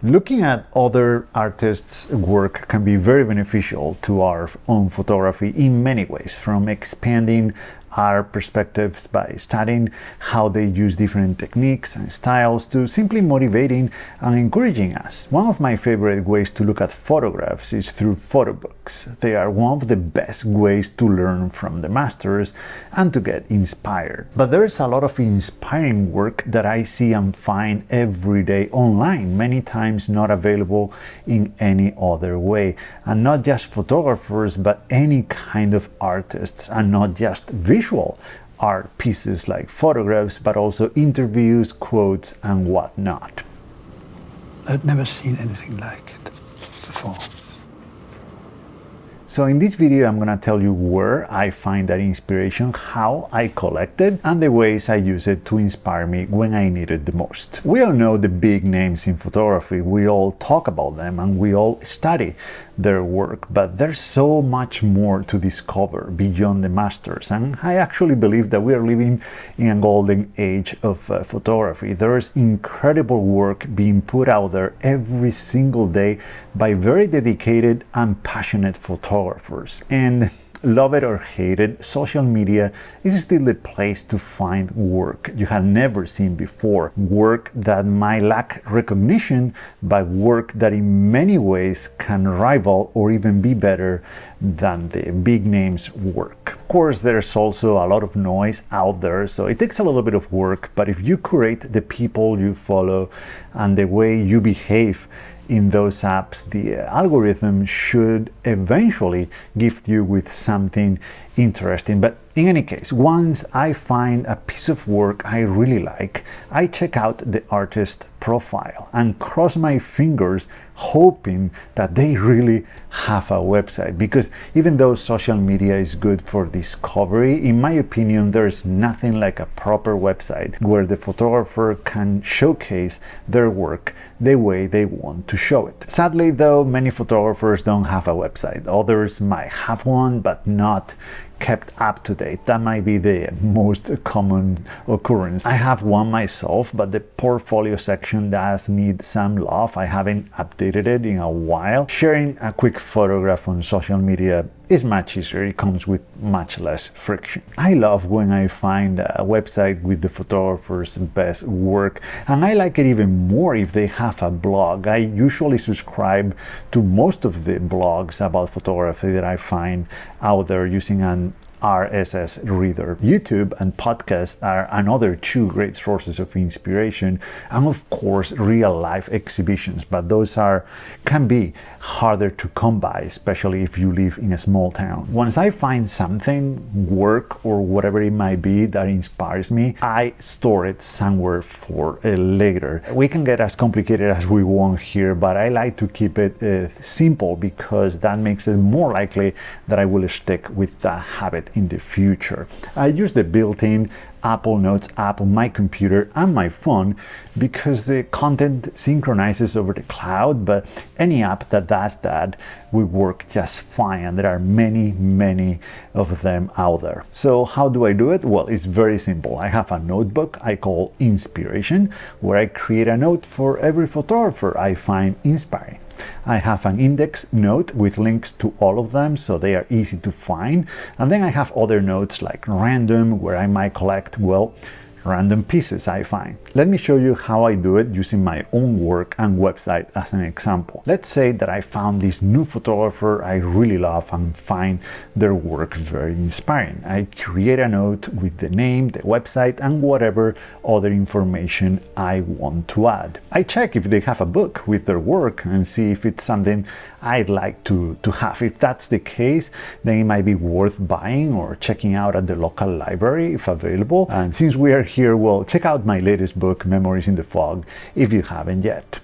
Looking at other artists' work can be very beneficial to our own photography in many ways, from expanding our perspectives by studying how they use different techniques and styles to simply motivating and encouraging us. One of my favorite ways to look at photographs is through photo books. They are one of the best ways to learn from the masters and to get inspired. But there is a lot of inspiring work that I see and find every day online, many times not available in any other way. And not just photographers, but any kind of artists, and not just visual art pieces like photographs, but also interviews, quotes, and whatnot. I'd never seen anything like it before. So in this video, I'm going to tell you where I find that inspiration, how I collect it, and the ways I use it to inspire me when I need it the most. We all know the big names in photography, we all talk about them, and we all study their work, but there's so much more to discover beyond the masters, and I actually believe that we are living in a golden age of photography. There is incredible work being put out there every single day by very dedicated and passionate photographers. And love it or hate it, social media is still the place to find work you have never seen before. Work that might lack recognition, but work that in many ways can rival or even be better than the big names' work. Of course, there's also a lot of noise out there, so it takes a little bit of work, but if you curate the people you follow and the way you behave in those apps, the algorithm should eventually gift you with something interesting. But in any case, once I find a piece of work I really like, I check out the artist profile and cross my fingers hoping that they really have a website, because even though social media is good for discovery, in my opinion there's nothing like a proper website where the photographer can showcase their work the way they want to show it. Sadly though, many photographers don't have a website. Others might have one but not kept up to date. That might be the most common occurrence. I have one myself, but the portfolio section does need some love. I haven't updated it in a while. Sharing a quick photograph on social media is much easier. It comes with much less friction. I love when I find a website with the photographer's best work, and I like it even more if they have a blog. I usually subscribe to most of the blogs about photography that I find out there using an RSS reader. YouTube and podcasts are another two great sources of inspiration, and of course real life exhibitions, but those can be harder to come by, especially if you live in a small town. Once I find something, work or whatever it might be, that inspires me, I store it somewhere for later. We can get as complicated as we want here, but I like to keep it simple, because that makes it more likely that I will stick with that habit in the future. I use the built-in Apple Notes app on my computer and my phone because the content synchronizes over the cloud, but any app that does that will work just fine, and there are many of them out there. So how do I do it? Well, it's very simple. I have a notebook I call Inspiration, where I create a note for every photographer I find inspiring. I have an index note with links to all of them, so they are easy to find. And then I have other notes like random, where I might collect, well, random pieces I find. Let me show you how I do it using my own work and website as an example. Let's say that I found this new photographer I really love and find their work very inspiring. I create a note with the name, the website, and whatever other information I want to add. I check if they have a book with their work and see if it's something I'd like to have. If that's the case, then it might be worth buying or checking out at the local library if available. And since we are here, well, check out my latest book, Memories in the Fog, if you haven't yet.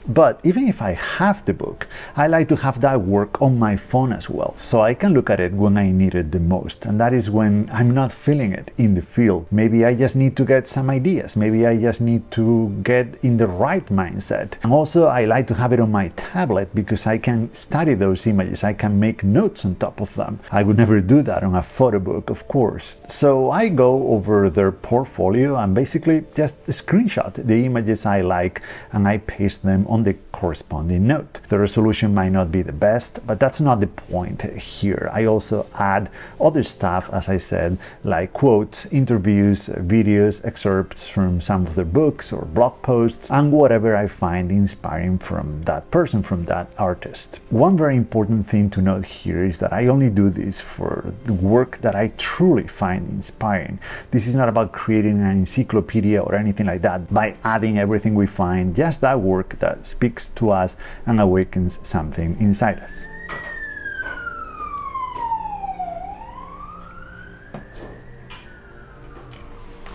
But even if I have the book, I like to have that work on my phone as well, so I can look at it when I need it the most, and that is when I'm not feeling it in the field. Maybe I just need to get some ideas, maybe I just need to get in the right mindset. And also I like to have it on my tablet because I can study those images, I can make notes on top of them. I would never do that on a photo book, of course. So I go over their portfolio and basically just screenshot the images I like, and I paste them on on the corresponding note. The resolution might not be the best, but that's not the point here. I also add other stuff, as I said, like quotes, interviews, videos, excerpts from some of their books or blog posts, and whatever I find inspiring from that person, from that artist. One very important thing to note here is that I only do this for the work that I truly find inspiring. This is not about creating an encyclopedia or anything like that by adding everything we find, just that work that speaks to us and awakens something inside us.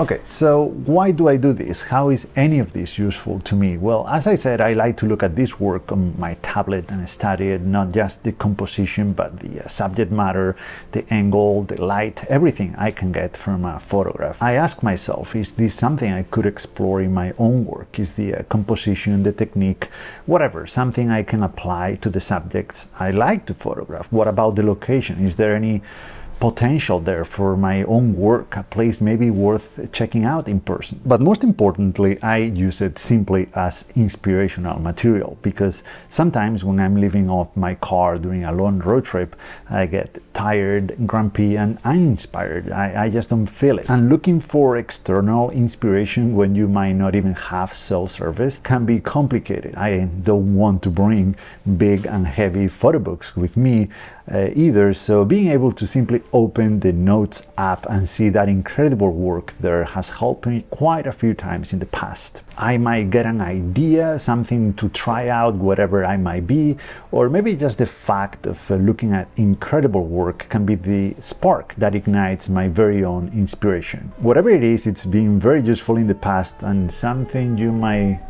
Okay, so why do I do this? How is any of this useful to me? Well, as I said, I like to look at this work on my tablet and study it, not just the composition, but the subject matter, the angle, the light, everything I can get from a photograph. I ask myself, is this something I could explore in my own work? Is the composition, the technique, whatever, something I can apply to the subjects I like to photograph? What about the location? Is there any potential there for my own work, a place maybe worth checking out in person? But most importantly, I use it simply as inspirational material, because sometimes when I'm living off my car during a long road trip, I get tired, grumpy, and uninspired. I just don't feel it. And looking for external inspiration when you might not even have cell service can be complicated. I don't want to bring big and heavy photo books with me either, so being able to simply open the Notes app and see that incredible work there has helped me quite a few times in the past. I might get an idea, something to try out, whatever I might be, or maybe just the fact of looking at incredible work can be the spark that ignites my very own inspiration. Whatever it is, it's been very useful in the past and something you might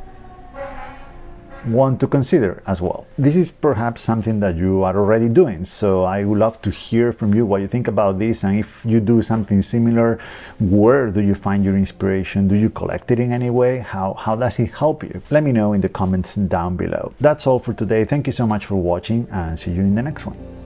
want to consider as well. This is perhaps something that you are already doing, so I would love to hear from you what you think about this, and if you do something similar, where do you find your inspiration? Do you collect it in any way? How does it help you? Let me know in the comments down below. That's all for today. Thank you so much for watching, and see you in the next one.